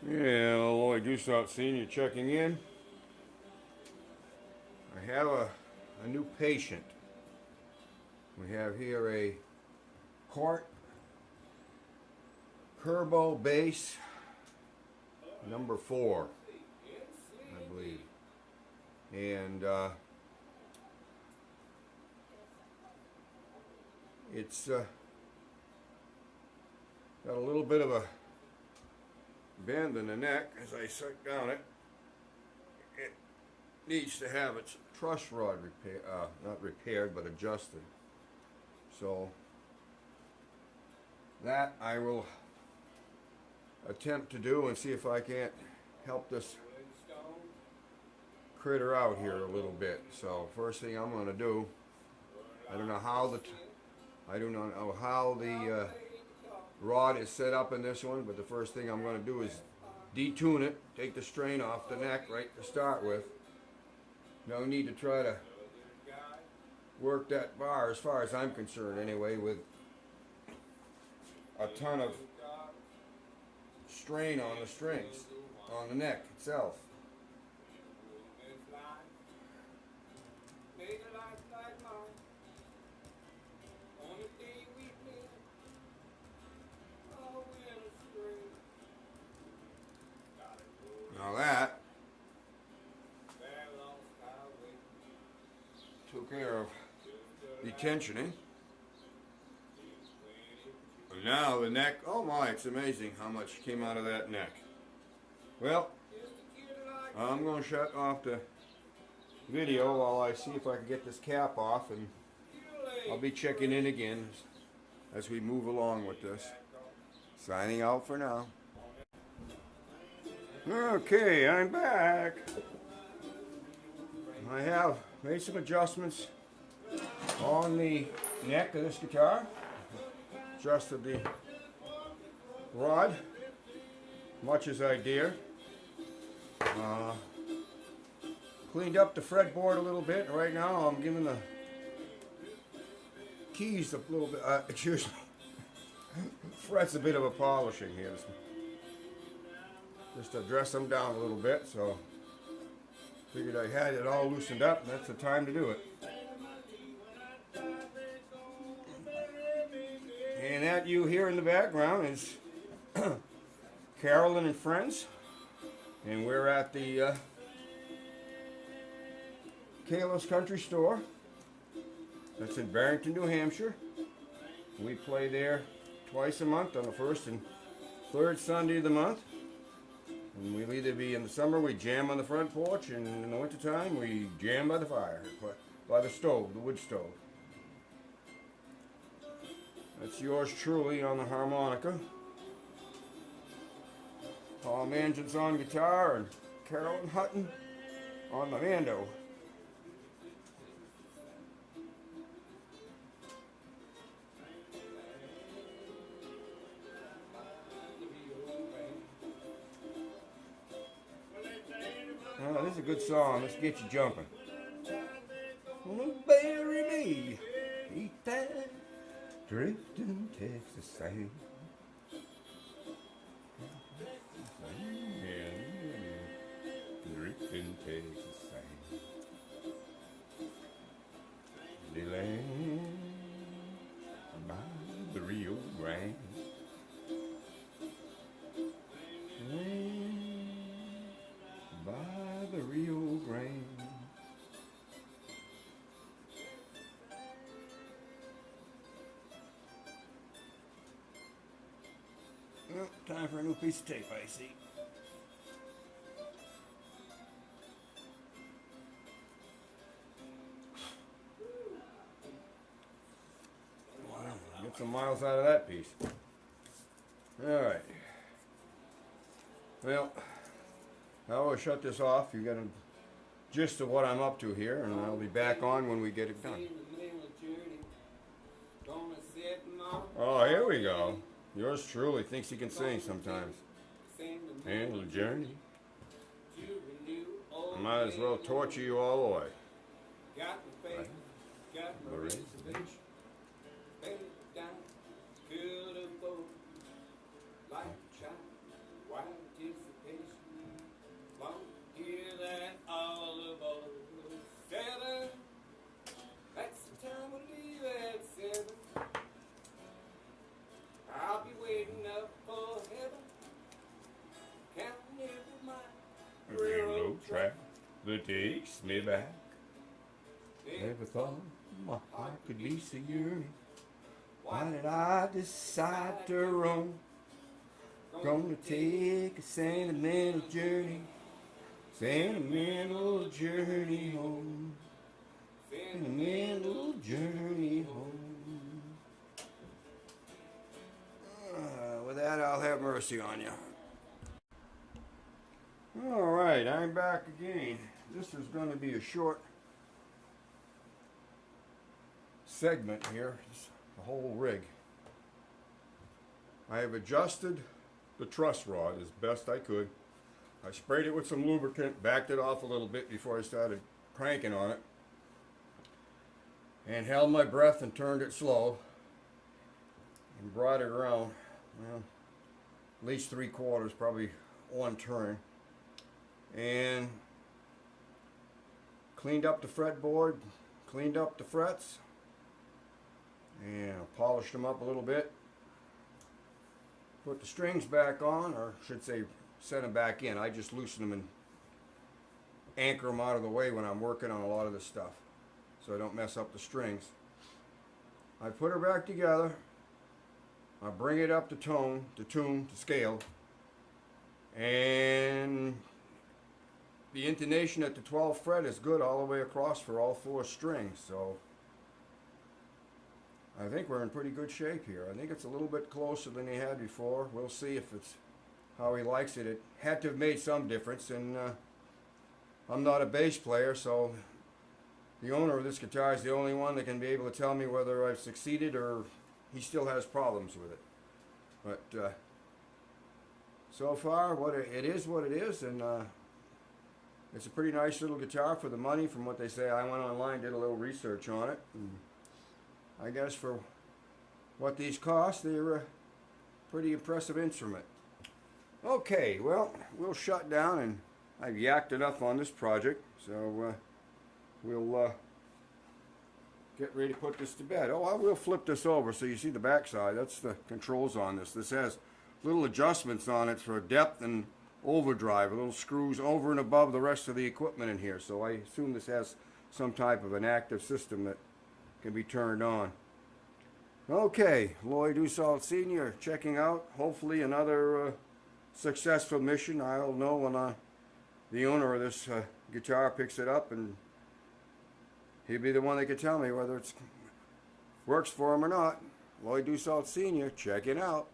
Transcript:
Yeah, Lloyd, you start seeing you checking in. I have a new patient. We have here a quart Curbow base number 4, I believe. And it's got a little bit of a bend in the neck as I sit down it. It needs to have its truss rod not repaired, but adjusted. So that I will attempt to do and see if I can't help this critter out here a little bit. So first thing I'm going to do, I don't know how the rod is set up in this one, but the first thing I'm going to do is detune it, take the strain off the neck right to start with. No need to try to work that bar, as far as I'm concerned anyway, with a ton of strain on the strings, on the neck itself. Now that took care of the tensioning. And now the neck, oh my, it's amazing how much came out of that neck. Well, I'm going to shut off the video while I see if I can get this cap off, and I'll be checking in again as we move along with this. Signing out for now. Okay, I'm back. I have made some adjustments on the neck of this guitar. Adjusted the rod much as I dare. Cleaned up the fretboard a little bit. Right now I'm giving the keys a little bit, excuse me, frets a bit of a polishing here. Just to dress them down a little bit, so figured I had it all loosened up, and that's the time to do it. And that you hear in the background is Carolyn and friends, and we're at the Kayla's Country Store. That's in Barrington, New Hampshire. We play there twice a month, on the first and third Sunday of the month. And we'll either be in the summer, we jam on the front porch, and in the wintertime, we jam by the fire, by the stove, the wood stove. That's yours truly on the harmonica. Paul Mangin's on guitar, and Carolyn Hutton on the mando. Oh, this is a good song. Let's get you jumping. Bury me, eat that drifting Texas sand. Drifting Texas sand. The land by the Rio Grande. By the Rio Grande. Well, time for a new piece of tape, I see. Wow, get some miles out of that piece. Alright. Well, I will shut this off. You got a gist of what I'm up to here, and I'll be back on when we get it done. Oh, here we go. Yours truly thinks he can sing sometimes. And the journey. I might as well torture you all the way. Right. Curbow, like child, wild as track that takes me back. Never thought my heart could be so yearning. Why did I decide to roam? Gonna take a sentimental journey home. Sentimental journey home. With that, I'll have mercy on you. Alright, I'm back again. This is going to be a short segment here. It's the whole rig. I have adjusted the truss rod as best I could. I sprayed it with some lubricant, backed it off a little bit before I started cranking on it, and held my breath and turned it slow and brought it around, well, at least 3/4, probably one turn, and cleaned up the fretboard, cleaned up the frets, and polished them up a little bit. Put the strings back on, or I should say set them back in. I just loosen them and anchor them out of the way when I'm working on a lot of this stuff, so I don't mess up the strings. I put her back together. I bring it up to tune, to scale, and the intonation at the 12th fret is good all the way across for all 4 strings, so I think we're in pretty good shape here. I think it's a little bit closer than he had before. We'll see if it's how he likes it. It had to have made some difference, and I'm not a bass player, so the owner of this guitar is the only one that can be able to tell me whether I've succeeded or he still has problems with it. But so far, it is what it is, and it's a pretty nice little guitar for the money. From what they say, I went online, did a little research on it, and I guess for what these cost, they're a pretty impressive instrument. Okay, well, we'll shut down, and I've yacked enough on this project, so we'll get ready to put this to bed. Oh, I will flip this over so you see the back side. That's the controls on this. This has little adjustments on it for depth and overdrive, little screws over and above the rest of the equipment in here. So I assume this has some type of an active system that can be turned on. Okay, Lloyd Dussault Sr. checking out. Hopefully another successful mission. I'll know when the owner of this guitar picks it up, and he'll be the one that can tell me whether it works for him or not. Lloyd Dussault Sr. checking out.